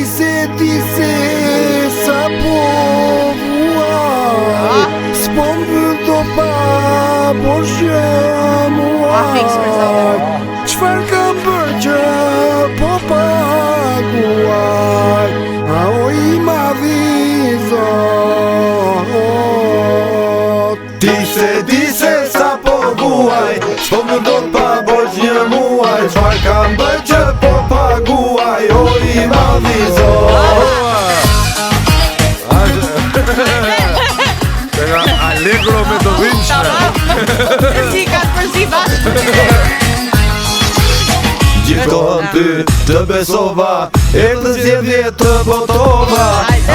Ti se sa po vuaj S'po mbyll do pa boshë muaj Çfarë kam bërë që po paguaj A o i madhizot Ti se sa po vuaj S'po mbyll do pa boshë muaj Çfarë kam bërë që po paguaj O i madhizot Allegro me do vinçme Zikat për si bashkë Gjithkohën ty të besova E të zjedhje të botova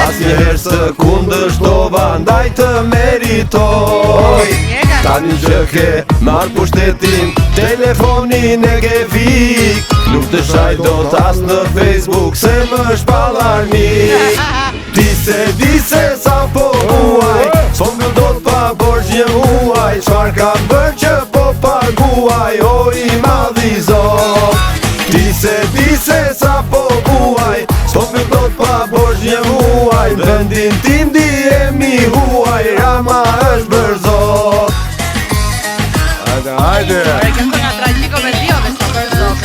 Asnjëherë së kundërshtova Ndaj të meritoj Tani që ke marrë pushtetin Telefonin e ke fik Nuk të shaj do t'as në Facebook Se më shpallar mik Ti se sa po muaj S'po mbyll dot pa borxh një muaj Çfarë kam bërë që po paguaj O i madhizot Ti se sa po muaj S'po mbyll dot pa borxh një muaj Vendin tim ndihemi huaj Rama është bërzot Hajde Ore, kjo nga tragjiko me dio me së bërzot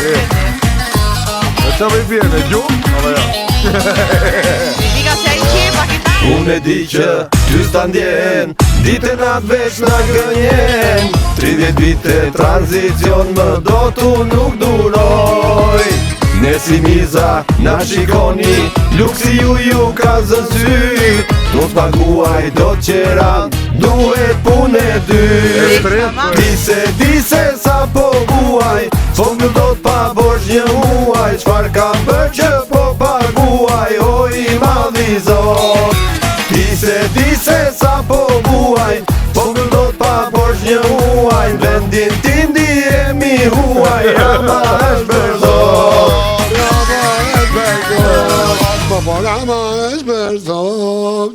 E që me i bjene, gjumë? Aba ja Mika se a i qepa kita Unë e di që ty s'ta ndjen Ditën atë veç në gënjen 30 vite tranzicion më do t'u nuk duroj Ne si miza na shikoni Luksi ju ka zësyt Do t'paguaj do t'qera Duhet punë e dy Ti se sa po buaj Po mbyll do t'pa borxh një muaj Çfarë kam bërë që po paguaj O i madhizot Ti se sa po buaj Po mbyll do t'pa borxh një muaj Vendin tim ndihemi huaj Rama është bërzot Rama është bërzot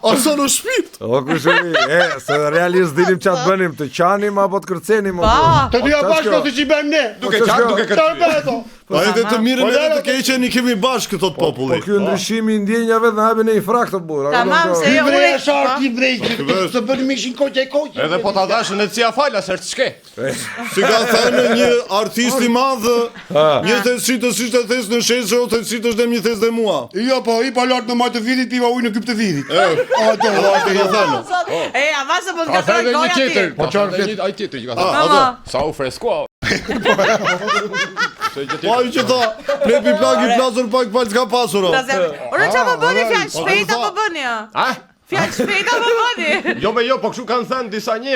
Asa në shpit O kushëri, se realisht dinim qatë bënim Të qanim apo të kërcenim Të dhja bashkë të që i bëm ne Duke kërcenim A e të mirën edhe të keqen i kemi bashkë këtot populli Po kjo ndryshimi i ndjenjave dhe hapin e i frak të burë Tamam, se I jo vrej e shartë i vrej Të bënim ishin koqe Edhe po ta dashën e cia falja se të shke Si ka thënë një artist i madhë Një thesë që të shishtë e thesë në shesë O thesë që të shdem një thesë dhe mua Jo, po, i pa lartë në majtë të vidit Piva ujë në kypë të vidit E, ama se mund katroj goja ti Po qarë fletë Ai tjetër që ka Mama. thënë. Sa u fresko. Po ju që tha Plepi plagi plasur pak palë s'ka pasur o Ore që më bëni fjallë shpejta po bëni Ah? Fjallë shpejta po bëni Jo me jo, po kështu kanë thënë disa njerëz.